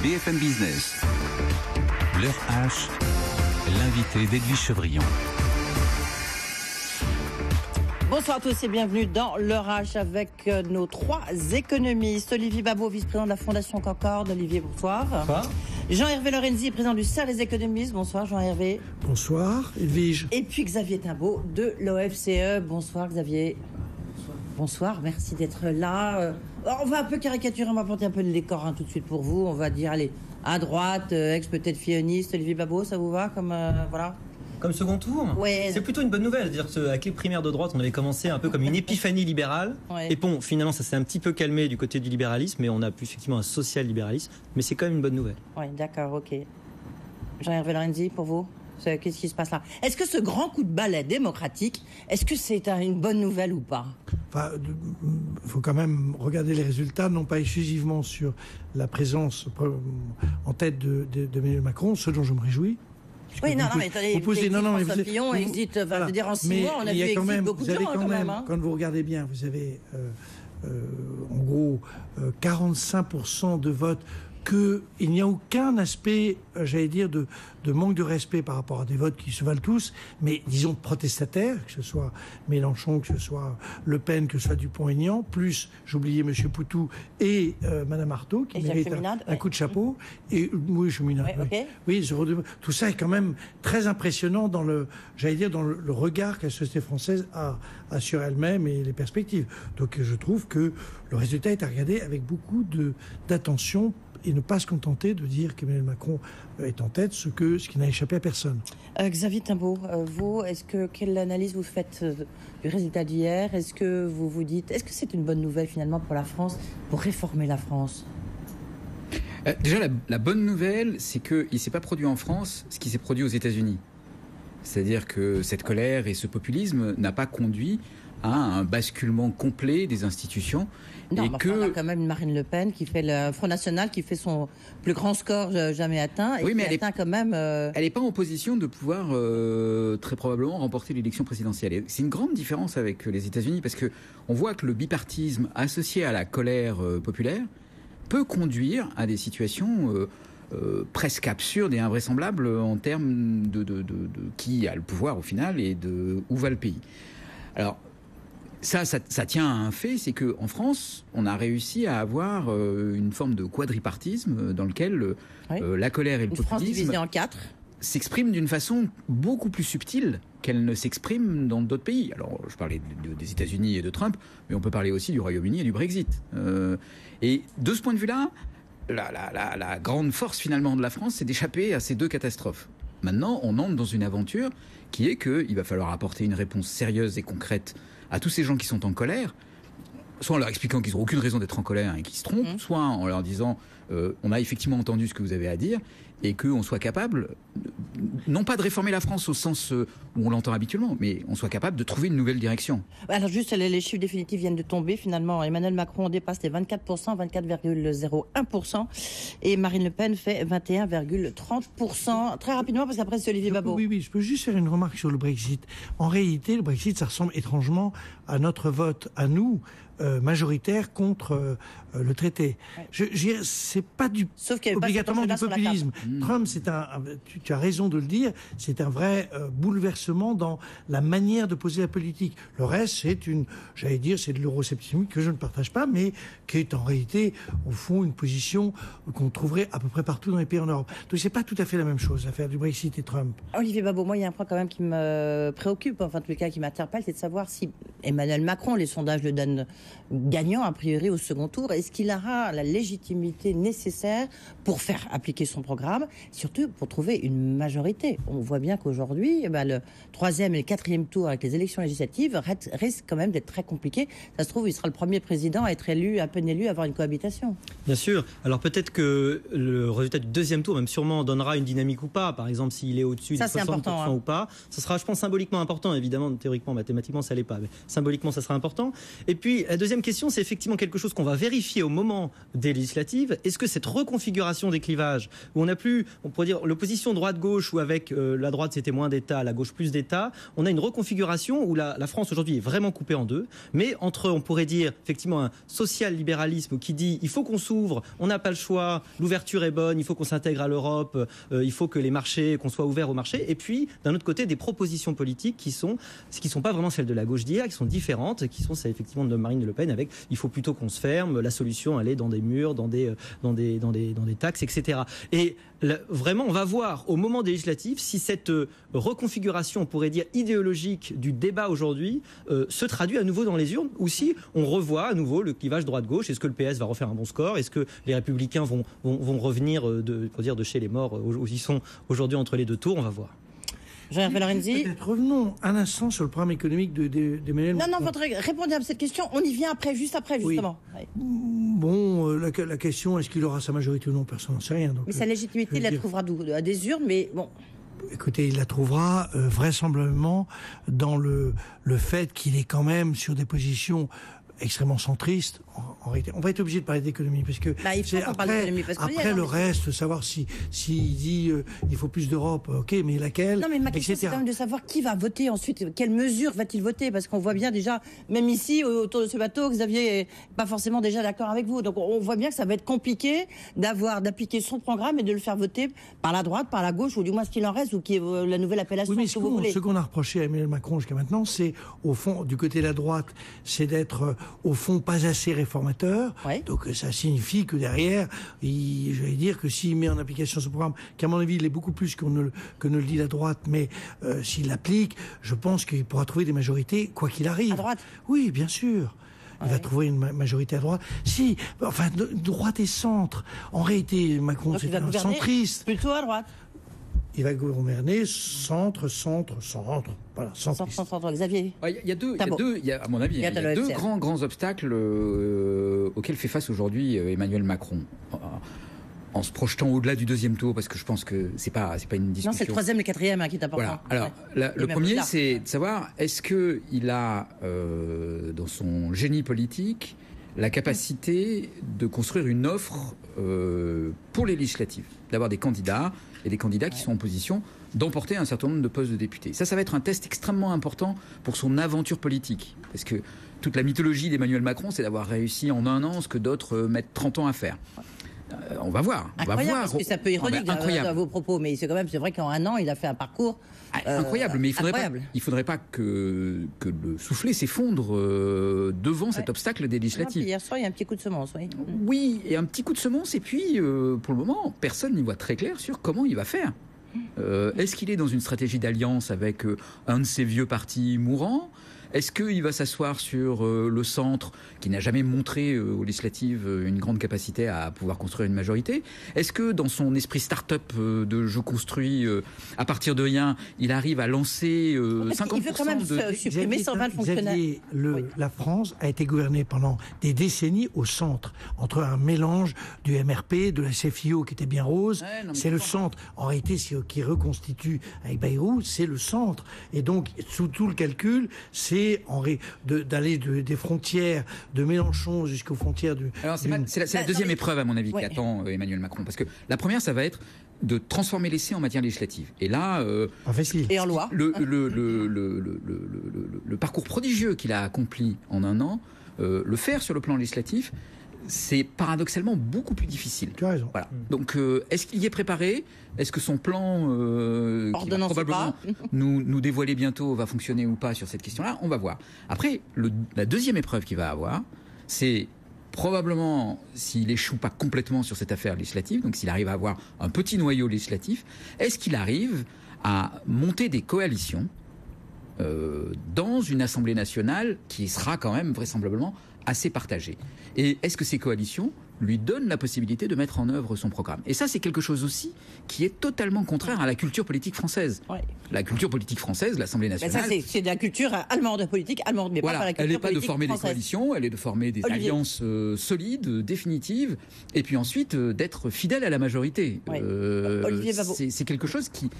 BFM Business. L'heure H, l'invité d'Edwige Chevrillon. Bonsoir à tous et bienvenue dans l'heure H avec nos trois économistes. Olivier Babot, vice-président de la Fondation Concorde. Olivier, bonsoir. Bonsoir. Jean-Hervé Lorenzi, président du Cercle des économistes. Bonsoir Jean-Hervé. Bonsoir Edwige. Et puis Xavier Timbaud de l'OFCE. Bonsoir Xavier. Bonsoir, merci d'être là. On va un peu caricaturer, on va porter un peu le décor tout de suite pour vous. On va dire, allez, à droite, ex peut-être filloniste. Olivier Babot, ça vous va comme voilà? Comme second tour, ouais. C'est plutôt une bonne nouvelle. C'est-à-dire qu'avec les primaires de droite, on avait commencé un peu comme une épiphanie libérale. Ouais. Et bon, finalement, ça s'est un petit peu calmé du côté du libéralisme, mais on a plus effectivement un social-libéralisme. Mais c'est quand même une bonne nouvelle. Oui, d'accord, ok. Jean-Hervé Lorenzi, pour vous, qu'est-ce qui se passe là? Est-ce que ce grand coup de balai démocratique, est-ce que c'est une bonne nouvelle ou pas? Enfin, faut quand même regarder les résultats, non pas exclusivement sur la présence en tête d'Emmanuel Macron, ce dont je me réjouis. Oui, non, mais attendez, vous posez François Fillon, exit, enfin, je veux dire, en 6 mois, on a vu exit beaucoup de gens, quand même. Quand vous regardez bien, vous avez, en gros, 45% de votes qu'il n'y a aucun aspect, j'allais dire, de manque de respect par rapport à des votes qui se valent tous, mais disons protestataires, que ce soit Mélenchon, que ce soit Le Pen, que ce soit Dupont-Aignan, plus, j'oubliais M. Poutou et Mme Arthaud, qui méritent un coup de chapeau. Et oui, je suis minable. Ouais, okay. Oui, tout ça est quand même très impressionnant dans le regard que la société française a sur elle-même et les perspectives. Donc je trouve que le résultat est à regarder avec beaucoup d'attention et ne pas se contenter de dire qu'Emmanuel Macron est en tête, ce qui n'a échappé à personne. Xavier Timbaud, vous, quelle analyse vous faites du résultat d'hier? Est-ce que vous vous dites, est-ce que c'est une bonne nouvelle finalement pour la France, pour réformer la France? Déjà, la bonne nouvelle, c'est qu'il ne s'est pas produit en France ce qui s'est produit aux États-Unis. C'est-à-dire que cette colère et ce populisme n'a pas conduit à un basculement complet des institutions. Non, mais on a quand même une Marine Le Pen qui fait le Front National, qui fait son plus grand score jamais atteint, et oui, mais qui atteint quand même... Elle n'est pas en position de pouvoir très probablement remporter l'élection présidentielle. Et c'est une grande différence avec les États-Unis, parce que on voit que le bipartisme associé à la colère populaire peut conduire à des situations presque absurdes et invraisemblables en termes de qui a le pouvoir au final et de où va le pays. Alors, ça tient à un fait, c'est qu'en France, on a réussi à avoir une forme de quadripartisme dans lequel la colère et le populisme s'expriment d'une façon beaucoup plus subtile qu'elle ne s'exprime dans d'autres pays. Alors, je parlais des États-Unis et de Trump, mais on peut parler aussi du Royaume-Uni et du Brexit. Et de ce point de vue-là, la grande force finalement de la France, c'est d'échapper à ces deux catastrophes. Maintenant, on entre dans une aventure qui est qu'il va falloir apporter une réponse sérieuse et concrète à tous ces gens qui sont en colère, soit en leur expliquant qu'ils n'ont aucune raison d'être en colère et qu'ils se trompent, soit en leur disant on a effectivement entendu ce que vous avez à dire, et qu'on soit capable, non pas de réformer la France au sens où on l'entend habituellement, mais on soit capable de trouver une nouvelle direction. Alors juste, les chiffres définitifs viennent de tomber finalement. Emmanuel Macron dépasse les 24%, 24,01%, et Marine Le Pen fait 21,30%. Très rapidement, parce qu'après c'est Olivier Babot. Oui, je peux juste faire une remarque sur le Brexit. En réalité, le Brexit, ça ressemble étrangement à notre vote, à nous, majoritaire contre le traité. Ouais. C'est pas obligatoirement du populisme. Trump, tu as raison de le dire, c'est un vrai bouleversement dans la manière de poser la politique. Le reste, c'est c'est de l'euroscepticisme que je ne partage pas, mais qui est en réalité, au fond, une position qu'on trouverait à peu près partout dans les pays en Europe. Donc c'est pas tout à fait la même chose, l'affaire du Brexit et Trump. Olivier Babot, moi, il y a un point quand même qui me préoccupe, enfin, en tout cas, qui m'interpelle, c'est de savoir si Emmanuel Macron, les sondages le donnent gagnant, a priori, au second tour, est-ce qu'il aura la légitimité nécessaire pour faire appliquer son programme, surtout pour trouver une majorité? On voit bien qu'aujourd'hui, le 3e et le 4e tour avec les élections législatives risque quand même d'être très compliqué. Ça se trouve, il sera le premier président à être élu, à peine élu, à avoir une cohabitation. Bien sûr. Alors peut-être que le résultat du 2e tour, même sûrement, donnera une dynamique ou pas. Par exemple, s'il est au-dessus de 60% ou pas. Ça sera, je pense, symboliquement important. Évidemment, théoriquement, mathématiquement, ça l'est pas. Mais symboliquement, ça sera important. Et puis, la deuxième question, c'est effectivement quelque chose qu'on va vérifier au moment des législatives. Est-ce que cette reconfiguration des clivages, où on n'a plus plus, on pourrait dire, l'opposition droite-gauche, où avec la droite c'était moins d'État, la gauche plus d'État, on a une reconfiguration où la France aujourd'hui est vraiment coupée en deux, mais entre, on pourrait dire, effectivement, un social-libéralisme qui dit il faut qu'on s'ouvre, on n'a pas le choix, l'ouverture est bonne, il faut qu'on s'intègre à l'Europe, il faut que les marchés, qu'on soit ouvert au marché, et puis d'un autre côté des propositions politiques qui sont pas vraiment celles de la gauche d'hier, qui sont différentes, qui sont celles effectivement de Marine Le Pen, avec il faut plutôt qu'on se ferme, la solution elle est dans des murs, dans des taxes, etc. Et vraiment on va voir au moment des législatives si cette reconfiguration, on pourrait dire idéologique du débat aujourd'hui se traduit à nouveau dans les urnes, ou si on revoit à nouveau le clivage droite-gauche. Est-ce que le PS va refaire un bon score? Est-ce que les Républicains vont revenir de chez les morts où ils sont aujourd'hui entre les deux tours? On va voir. Jean-Hervé Lorenzi. Revenons un instant sur le programme économique d'Emmanuel Macron. Non, répondez à cette question. On y vient après, juste après, justement. Oui. Bon, la question, est-ce qu'il aura sa majorité ou non? Personne n'en sait rien. Donc, mais sa légitimité, il la trouvera d'où? À des urnes, mais bon. Écoutez, il la trouvera vraisemblablement dans le fait qu'il est quand même sur des positions extrêmement centriste. En réalité, on va être obligé de parler d'économie parce que après le reste, savoir si dit il faut plus d'Europe, ok, mais laquelle? Non, mais ma question c'est quand même de savoir qui va voter ensuite, quelles mesures va-t-il voter, parce qu'on voit bien déjà, même ici autour de ce bateau, Xavier est pas forcément déjà d'accord avec vous. Donc on voit bien que ça va être compliqué d'appliquer son programme et de le faire voter par la droite, par la gauche, ou du moins ce qu'il en reste, ou qui est la nouvelle appellation. Oui, mais que vous voulez. Ce qu'on a reproché à Emmanuel Macron jusqu'à maintenant, c'est au fond du côté de la droite, c'est d'être au fond pas assez réformateur. Ouais. Donc ça signifie que derrière, j'allais dire que s'il met en application ce programme, qu'à mon avis il est beaucoup plus que ne le dit la droite, mais s'il l'applique, je pense qu'il pourra trouver des majorités quoi qu'il arrive. À droite? Oui, bien sûr. Il va trouver une majorité à droite. Si, enfin, droite et centre. En réalité, Macron, c'est un centriste. Plutôt à droite. Il va gouverner centre. Voilà, centre. Xavier. Il y a, à mon avis, il y a deux grands obstacles auxquels fait face aujourd'hui Emmanuel Macron. En se projetant au-delà du deuxième tour, parce que je pense que c'est pas une discussion. Non, c'est le troisième, le quatrième qui est important. Voilà. Alors, le premier, c'est de savoir est-ce qu'il a, dans son génie politique, la capacité de construire une offre pour les législatives, d'avoir des candidats et des candidats qui sont en position d'emporter un certain nombre de postes de députés. Ça va être un test extrêmement important pour son aventure politique, parce que toute la mythologie d'Emmanuel Macron, c'est d'avoir réussi en un an ce que d'autres mettent 30 ans à faire. On va voir. Parce que c'est un peu ironique dans vos propos, mais c'est vrai qu'en un an, il a fait un parcours incroyable. Mais il faudrait pas que le soufflet s'effondre devant cet obstacle des législatives. Hier soir, il y a un petit coup de semence, oui. Oui, et un petit coup de semence, et puis pour le moment, personne n'y voit très clair sur comment il va faire. Est-ce qu'il est dans une stratégie d'alliance avec un de ces vieux partis mourants ? Est-ce qu'il va s'asseoir sur le centre, qui n'a jamais montré aux législatives une grande capacité à pouvoir construire une majorité? Est-ce que dans son esprit start-up de je construis à partir de rien, il arrive à lancer 50% il veut quand même supprimer 120 fonctionnaires. La France a été gouvernée pendant des décennies au centre, entre un mélange du MRP, de la CFIO qui était bien rose. C'est le centre. En réalité, ce qui reconstitue avec Bayrou, c'est le centre. Et donc, sous tout le calcul, c'est d'aller des frontières de Mélenchon jusqu'aux frontières du... Alors c'est la deuxième épreuve, à mon avis, qui attend Emmanuel Macron. Parce que la première, ça va être de transformer l'essai en matière législative. Et là... et en loi. Le parcours prodigieux qu'il a accompli en un an, le faire sur le plan législatif, c'est paradoxalement beaucoup plus difficile. Tu as raison. Voilà. Donc, est-ce qu'il y est préparé ? Est-ce que son plan, qui va probablement nous dévoiler bientôt, va fonctionner ou pas sur cette question-là ? On va voir. Après, la deuxième épreuve qu'il va avoir, c'est probablement, s'il échoue pas complètement sur cette affaire législative, donc s'il arrive à avoir un petit noyau législatif, est-ce qu'il arrive à monter des coalitions dans une Assemblée nationale qui sera quand même vraisemblablement assez partagée. Et est-ce que ces coalitions lui donnent la possibilité de mettre en œuvre son programme ? Et ça, c'est quelque chose aussi qui est totalement contraire à la culture politique française. Ouais. La culture politique française, l'Assemblée nationale... Mais ça, c'est de la culture allemande, politique allemande, mais voilà, pas la culture politique française. Elle n'est pas de former française. des coalitions, elle est de former des alliances solides, définitives, et puis ensuite d'être fidèle à la majorité. Ouais. C'est quelque chose qui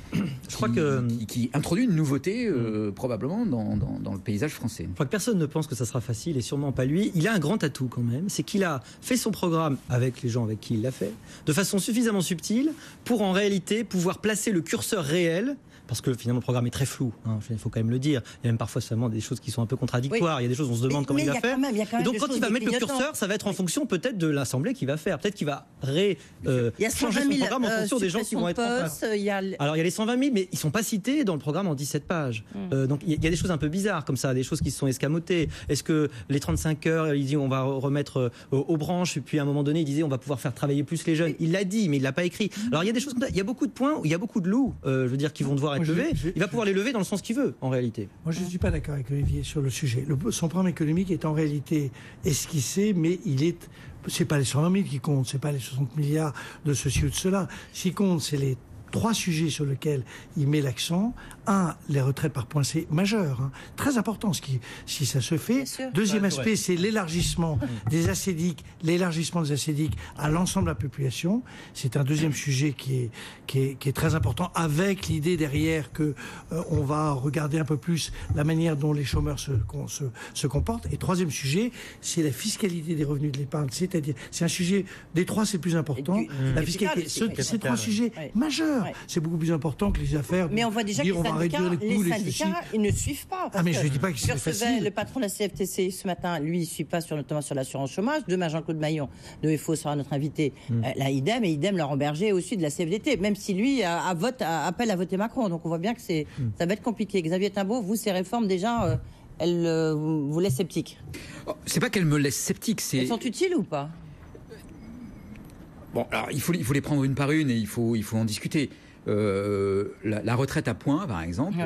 introduit une nouveauté probablement dans le paysage français. Je crois que personne ne pense que ça sera facile, et sûrement pas lui. Il a un grand atout quand même, c'est qu'il a fait son programme programme avec les gens avec qui il l'a fait, de façon suffisamment subtile pour en réalité pouvoir placer le curseur réel. Parce que finalement le programme est très flou, il faut quand même le dire. Il y a même parfois seulement des choses qui sont un peu contradictoires. Oui. Il y a des choses où on se demande comment il va faire. Et donc quand il va mettre le curseur, ça va être en fonction peut-être de l'Assemblée qui va faire. Peut-être qu'il va changer son programme en fonction des gens qui vont être en place. Alors il y a les 120 000, mais ils ne sont pas cités dans le programme en 17 pages. Donc il y a des choses un peu bizarres comme ça, des choses qui se sont escamotées. Est-ce que les 35 heures, il dit on va remettre aux branches, et puis à un moment donné il disait on va pouvoir faire travailler plus les jeunes. Il l'a dit, mais il l'a pas écrit. Alors il y a des choses comme ça. Il y a beaucoup de points où il y a beaucoup de loups, je veux dire, qui vont devoir être levés. Il va pouvoir les lever dans le sens qu'il veut, en réalité. Moi, je ne suis pas d'accord avec Olivier sur le sujet. Son programme économique est en réalité esquissé, mais c'est pas les 120 000 qui comptent, c'est pas les 60 milliards de ceci ou de cela. Ce qui compte, c'est les 3 sujets sur lesquels il met l'accent. Un, les retraites par points, c'est majeur, très important si ça se fait. Deuxième aspect, c'est l'élargissement des assédiques, à l'ensemble de la population. C'est un deuxième sujet qui est très important, avec l'idée derrière que on va regarder un peu plus la manière dont les chômeurs se comportent. Et troisième sujet, c'est la fiscalité des revenus de l'épargne. C'est-à-dire, c'est un sujet des 3, c'est le plus important. La fiscalité, c'est 3 sujets majeurs. Ouais. C'est beaucoup plus important que les affaires. Mais on voit déjà que les syndicats, ils ne suivent pas. Mais je ne dis pas que c'est facile. Le patron de la CFTC ce matin, lui, il ne suit pas notamment sur l'assurance chômage. Demain, Jean-Claude Maillon de FO sera notre invité. Là, idem, Laurent Berger aussi de la CFDT, même si lui appelle à voter Macron. Donc on voit bien que ça va être compliqué. Xavier Timbaud, vous, ces réformes déjà, elles vous laissent sceptique. C'est pas qu'elles me laissent sceptique. Elles sont utiles ou pas? Bon, alors il faut les prendre une par une et il faut en discuter. La retraite à points, par exemple,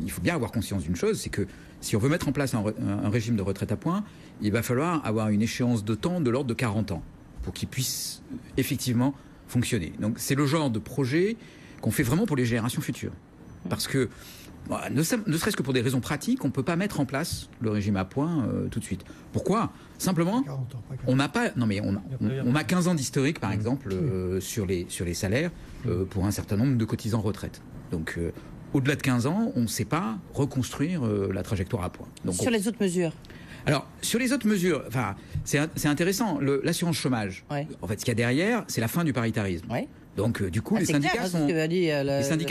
il faut bien avoir conscience d'une chose, c'est que si on veut mettre en place un régime de retraite à points, il va falloir avoir une échéance de temps de l'ordre de 40 ans pour qu'il puisse effectivement fonctionner. Donc c'est le genre de projet qu'on fait vraiment pour les générations futures. Parce que, ne serait-ce que pour des raisons pratiques, on ne peut pas mettre en place le régime à points tout de suite. Pourquoi ? Simplement, on n'a pas. Non mais on a 15 ans d'historique, par exemple, sur les salaires pour un certain nombre de cotisants retraite. Donc, au-delà de 15 ans, on ne sait pas reconstruire la trajectoire à points. Donc, sur les autres mesures. Alors, sur les autres mesures, c'est intéressant. L'assurance chômage, en fait, ce qu'il y a derrière, c'est la fin du paritarisme. Donc, du coup, les syndicats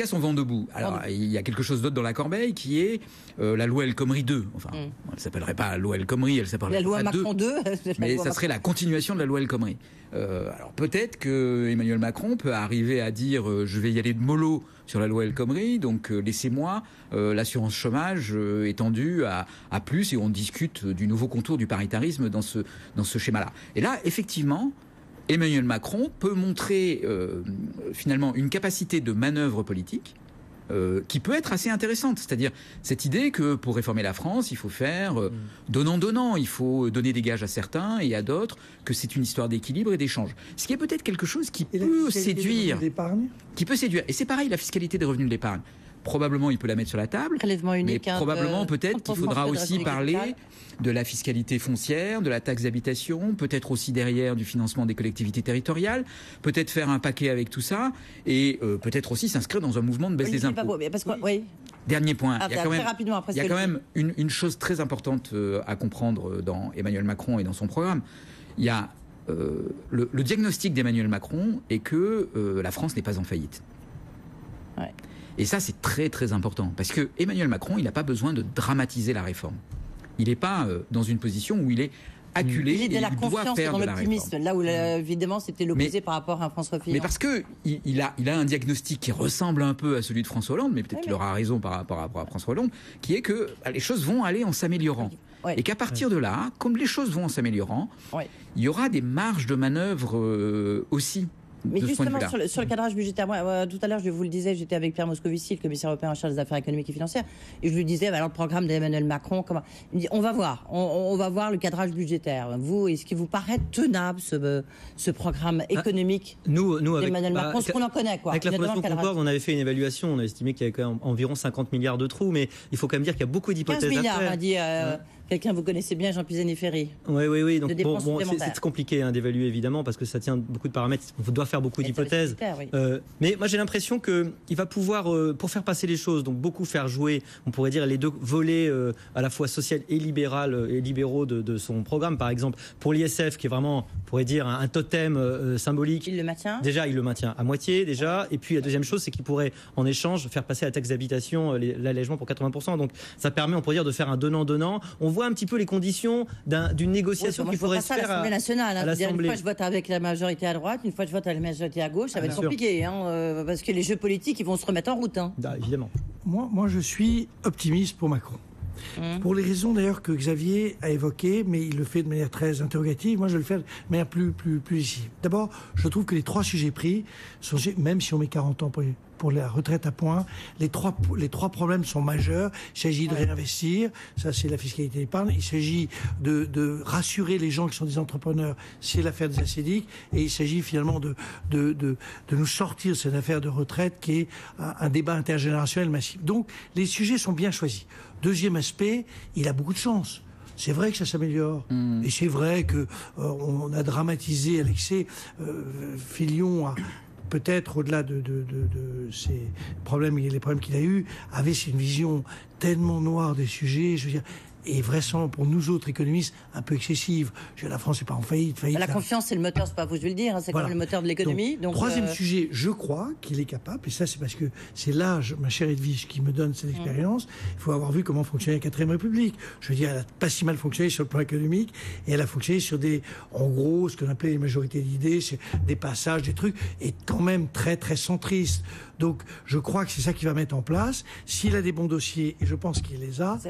sont vent debout. Alors, il y a quelque chose d'autre dans la corbeille qui est la loi El Khomri 2. Enfin, elle ne s'appellerait pas loi El Khomri, elle s'appellerait la loi Macron 2. Mais ça serait la continuation de la loi El Khomri. Alors, peut-être que Emmanuel Macron peut arriver à dire je vais y aller de mollo sur la loi El Khomri, donc laissez-moi l'assurance chômage étendue à plus et on discute du nouveau contour du paritarisme dans ce schéma-là. Et là, effectivement, Emmanuel Macron peut montrer finalement une capacité de manœuvre politique qui peut être assez intéressante. C'est-à-dire cette idée que pour réformer la France, il faut faire donnant-donnant. Il faut donner des gages à certains et à d'autres, que c'est une histoire d'équilibre et d'échange. Ce qui est peut-être quelque chose qui peut séduire. Et c'est pareil, la fiscalité des revenus de l'épargne. Probablement, il peut la mettre sur la table. Prélèvement unique. Mais probablement, peut-être qu'il faudra aussi parler de la fiscalité foncière, de la taxe d'habitation, peut-être aussi derrière du financement des collectivités territoriales, peut-être faire un paquet avec tout ça, et peut-être aussi s'inscrire dans un mouvement de baisse des impôts. Dernier point, il y a quand même une chose très importante à comprendre dans Emmanuel Macron et dans son programme. Il y a le diagnostic d'Emmanuel Macron est que la France n'est pas en faillite. Et ça, c'est très très important, parce que Emmanuel Macron, il n'a pas besoin de dramatiser la réforme. Il n'est pas dans une position où il est acculé et il doit faire de la réforme. Là où évidemment c'était l'opposé par rapport à François Fillon. Mais parce que il a un diagnostic qui ressemble un peu à celui de François Hollande, mais peut-être qu'il aura raison par rapport à François Hollande, qui est que les choses vont aller en s'améliorant. Et qu'à partir de là, comme les choses vont en s'améliorant, il y aura des marges de manœuvre aussi. Mais justement, sur le cadrage budgétaire, moi, tout à l'heure, je vous le disais, j'étais avec Pierre Moscovici, le commissaire européen en charge des affaires économiques et financières, et je lui disais, alors le programme d'Emmanuel Macron, comment... Il me dit, on va voir le cadrage budgétaire. Vous, est-ce qu'il vous paraît tenable ce programme économique d'Emmanuel Macron, ce qu'on en connaît, quoi. Avec la Fondation Concorde, on avait fait une évaluation, on a estimé qu'il y avait quand même environ 50 milliards de trous, mais il faut quand même dire qu'il y a beaucoup d'hypothèses 15 milliards, à faire. a dit Quelqu'un, vous connaissez bien Jean Pisani-Ferry. Oui. Donc, c'est compliqué d'évaluer, évidemment, parce que ça tient beaucoup de paramètres. On doit faire beaucoup d'hypothèses. Oui. Mais moi, j'ai l'impression qu'il va pouvoir, pour faire passer les choses, donc beaucoup faire jouer, on pourrait dire, les deux volets à la fois social et libéral et libéraux de son programme. Par exemple, pour l'ISF, qui est vraiment, on pourrait dire, un totem symbolique. Il le maintient ? Déjà, il le maintient à moitié, déjà. Et puis, la deuxième chose, c'est qu'il pourrait, en échange, faire passer la taxe d'habitation, l'allègement pour 80%. Donc, ça permet, on pourrait dire, de faire un donnant-donnant. On voit un petit peu les conditions d'une négociation qui pourrait se faire à l'Assemblée nationale. Une fois, je vote avec la majorité à droite, une fois, je vote avec la majorité à gauche. Ça va être compliqué, parce que les jeux politiques, ils vont se remettre en route. Évidemment. Moi, je suis optimiste pour Macron. Pour les raisons d'ailleurs que Xavier a évoquées, mais il le fait de manière très interrogative. Moi, je le fais de manière plus décisive. D'abord, je trouve que les 3 sujets pris, même si on met 40 ans pour la retraite à point, les trois problèmes sont majeurs. Il s'agit de réinvestir, ça c'est la fiscalité d'épargne. Il s'agit de rassurer les gens qui sont des entrepreneurs, c'est l'affaire des assédiques. Et il s'agit finalement de nous sortir de cette affaire de retraite qui est un débat intergénérationnel massif. Donc, les sujets sont bien choisis. Deuxième aspect, il a beaucoup de chance. C'est vrai que ça s'améliore. Et c'est vrai qu'on a dramatisé à l'excès. Fillon a peut-être, au-delà de ces problèmes, les problèmes qu'il a eus, avait une vision tellement noire des sujets. Je veux dire, et vraisemblablement pour nous autres économistes un peu excessive. La France n'est pas en faillite. La confiance, c'est le moteur, c'est pas vous, je vais le dire, c'est quand même le moteur de l'économie. Donc, troisième sujet, je crois qu'il est capable, et ça c'est parce que c'est l'âge, ma chère Edwige, qui me donne cette expérience. Il faut avoir vu comment fonctionnait la 4ème République. Je veux dire, elle n'a pas si mal fonctionné sur le plan économique, et elle a fonctionné sur en gros, ce qu'on appelait les majorités d'idées, des passages, des trucs, et quand même très très centristes. Donc, je crois que c'est ça qu'il va mettre en place. S'il a des bons dossiers, et je pense qu'il les a,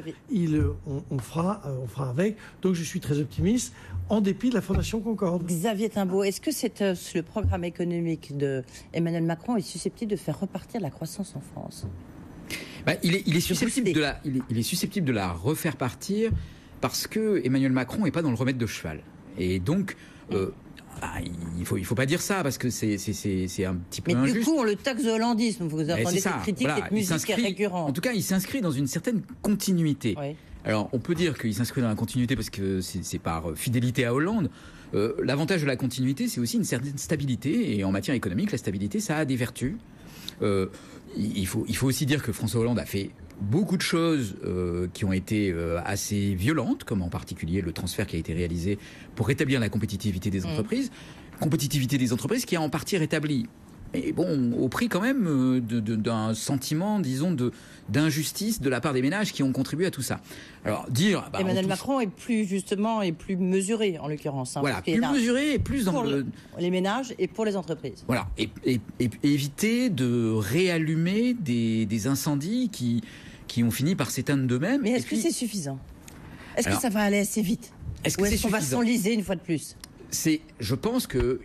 on fera avec. Donc, je suis très optimiste, en dépit de la Fondation Concorde. Xavier Timbaud, est-ce que le programme économique d'Emmanuel Macron est susceptible de faire repartir la croissance en France ? Il est susceptible de la refaire partir parce que Emmanuel Macron n'est pas dans le remède de cheval. Et donc... il faut pas dire ça parce que c'est un petit peu injuste. Mais du coup, on le taxe de hollandisme. Vous entendez cette critique, cette musique récurrente. En tout cas, il s'inscrit dans une certaine continuité. Oui. Alors, on peut dire qu'il s'inscrit dans la continuité parce que c'est par fidélité à Hollande. L'avantage de la continuité, c'est aussi une certaine stabilité. Et en matière économique, la stabilité, ça a des vertus. Il faut aussi dire que François Hollande a fait beaucoup de choses qui ont été assez violentes, comme en particulier le transfert qui a été réalisé pour rétablir la compétitivité des entreprises. Compétitivité des entreprises qui a en partie rétablie. Mais bon, au prix quand même d'un sentiment, disons, d'injustice de la part des ménages qui ont contribué à tout ça. Alors, Emmanuel Macron est plus mesuré, en l'occurrence. Voilà, plus mesuré et plus dans les ménages et pour les entreprises. Voilà, et éviter de réallumer des incendies qui ont fini par s'éteindre d'eux-mêmes. Mais est-ce que c'est suffisant ? Est-ce que ça va aller assez vite ? Est-ce qu'on va s'enliser une fois de plus ? Je pense que,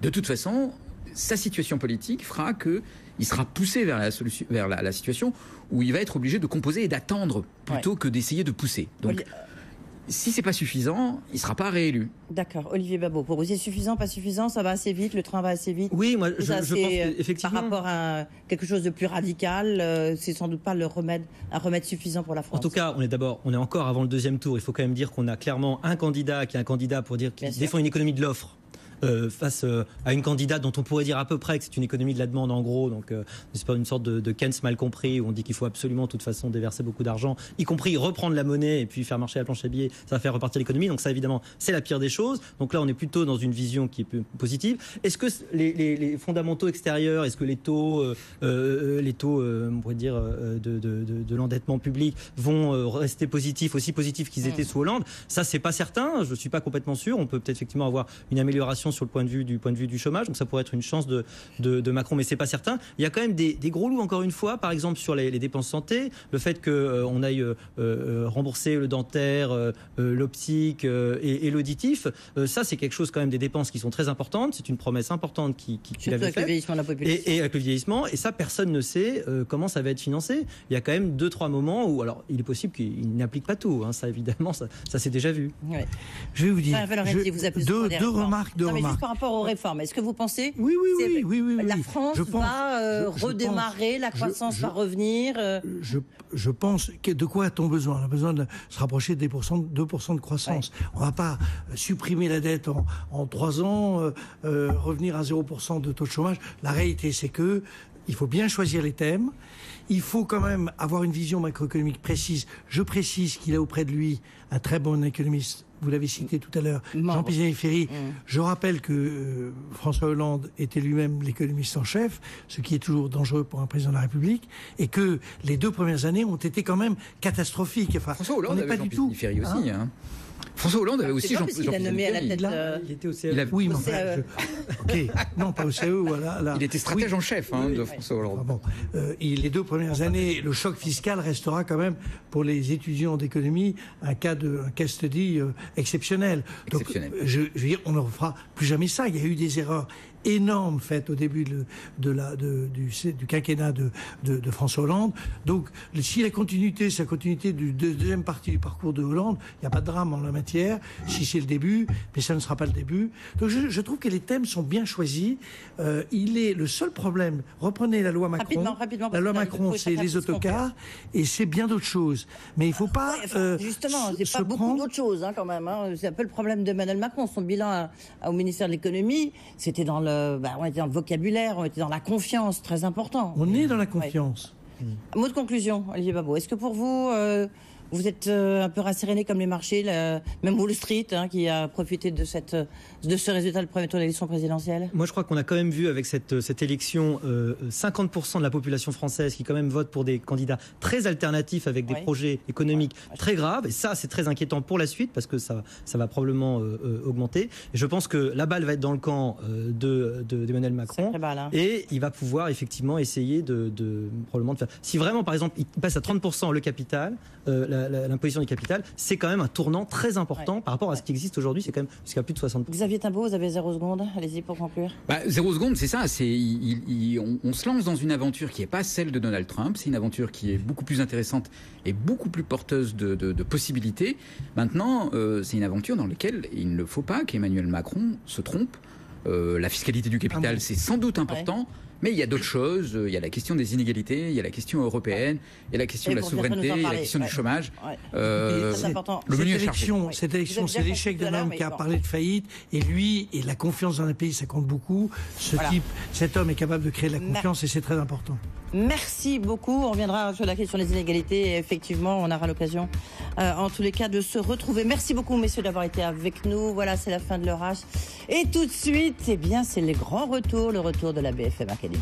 de toute façon, sa situation politique fera qu'il sera poussé vers la situation où il va être obligé de composer et d'attendre plutôt que d'essayer de pousser. Donc, si c'est pas suffisant, il sera pas réélu. D'accord. Olivier Babot, pour vous, c'est suffisant, pas suffisant, ça va assez vite, le train va assez vite. Oui, moi, je pense qu'effectivement, par rapport à quelque chose de plus radical, c'est sans doute pas un remède suffisant pour la France. En tout cas, on est encore avant le deuxième tour. Il faut quand même dire qu'on a clairement un candidat pour dire qu'il défend une économie de l'offre. Face à une candidate dont on pourrait dire à peu près que c'est une économie de la demande en gros, donc c'est pas une sorte de Keynes mal compris où on dit qu'il faut absolument de toute façon déverser beaucoup d'argent, y compris reprendre la monnaie et puis faire marcher la planche à billets, ça va faire repartir l'économie, donc ça évidemment c'est la pire des choses. Donc là on est plutôt dans une vision qui est plus positive. Est-ce que les fondamentaux extérieurs, est-ce que les taux on pourrait dire de l'endettement public vont rester positifs, aussi positifs qu'ils étaient sous Hollande? Ça c'est pas certain, je suis pas complètement sûr. On peut peut-être effectivement avoir une amélioration sur le point de vue du chômage, donc ça pourrait être une chance de Macron, mais c'est pas certain. Il y a quand même des gros loups encore une fois, par exemple sur les dépenses santé, le fait qu'on aille rembourser le dentaire, l'optique et l'auditif, ça c'est quelque chose quand même, des dépenses qui sont très importantes, c'est une promesse importante qu'il avait faite. Avec le vieillissement de la population. Et avec le vieillissement, et ça personne ne sait comment ça va être financé. Il y a quand même 2-3 moments où, alors il est possible qu'il n'applique pas tout, ça évidemment, ça s'est déjà vu. Ouais. Je vais vous dire vous deux remarques. juste par rapport aux réformes. Est-ce que vous pensez oui. La France va redémarrer, la croissance va revenir Je pense de quoi a-t-on besoin? On a besoin de se rapprocher des 2% de croissance. On ne va pas supprimer la dette en 3 ans, revenir à 0% de taux de chômage. La réalité, c'est que il faut bien choisir les thèmes. Il faut quand même avoir une vision macroéconomique précise. Je précise qu'il a auprès de lui un très bon économiste. Vous l'avez cité tout à l'heure, Jean Pisani-Ferry. Je rappelle que François Hollande était lui-même l'économiste en chef, ce qui est toujours dangereux pour un président de la République, et que les 2 premières années ont été quand même catastrophiques. Enfin, François Hollande avait Jean Pisani-Ferry aussi. François Hollande avait aussi Jean Pisani-Ferry. Il était au CAE. Oui, mais enfin, ok, non, pas au CAE. Voilà. Il était stratège en chef de François Hollande. Les 2 premières années, le choc fiscal restera quand même pour les étudiants d'économie un cas study exceptionnel. Donc, je veux dire, on ne refera plus jamais ça. Il y a eu des erreurs énormes faites au début du quinquennat de François Hollande. Donc, si la continuité, c'est la continuité du deuxième partie du parcours de Hollande, il n'y a pas de drame en la matière, si c'est le début, mais ça ne sera pas le début. Donc, je trouve que les thèmes sont bien choisis. Le seul problème, reprenez la loi Macron. Rapidement, la loi Macron, c'est les autocars, et c'est bien d'autres choses. Mais il ne faut pas... justement, c'est pas beaucoup d'autres choses, quand même. C'est un peu le problème d'Emmanuel Macron. Son bilan au ministère de l'économie, c'était on était dans le vocabulaire, on était dans la confiance, très important. On est dans la confiance. Mot de conclusion, Olivier Babot. Est-ce que pour vous, vous êtes un peu rasséréné comme les marchés, même Wall Street, qui a profité de ce résultat du premier tour de l'élection présidentielle? Moi, je crois qu'on a quand même vu avec cette élection 50% de la population française qui quand même vote pour des candidats très alternatifs avec des projets économiques très graves. Et ça, c'est très inquiétant pour la suite parce que ça va probablement augmenter. Et je pense que la balle va être dans le camp d'Emmanuel Macron. Et il va pouvoir effectivement essayer probablement de faire. Si vraiment, par exemple, il passe à 30% le capital, l'imposition du capital, c'est quand même un tournant très important par rapport à ce qui existe aujourd'hui. C'est quand même jusqu'à plus de 60%. Xavier Timbaud, vous avez 0 seconde. Allez-y pour conclure. 0 seconde, c'est ça. On se lance dans une aventure qui n'est pas celle de Donald Trump. C'est une aventure qui est beaucoup plus intéressante et beaucoup plus porteuse de possibilités. Maintenant, c'est une aventure dans laquelle il ne faut pas qu'Emmanuel Macron se trompe. La fiscalité du capital, c'est sans doute important. Mais il y a d'autres choses, il y a la question des inégalités, il y a la question européenne, il y a la question de la souveraineté, il y a la question du chômage. C'est important. Cette élection, c'est l'échec d'un homme qui a parlé de faillite, et lui, et la confiance dans un pays, ça compte beaucoup. Cet homme est capable de créer de la confiance, et c'est très important. Merci beaucoup. On reviendra sur la question des inégalités. Et effectivement, on aura l'occasion, en tous les cas, de se retrouver. Merci beaucoup, messieurs, d'avoir été avec nous. Voilà, c'est la fin de l'Heure H. Et tout de suite, c'est le grand retour, le retour de la BFM Academy.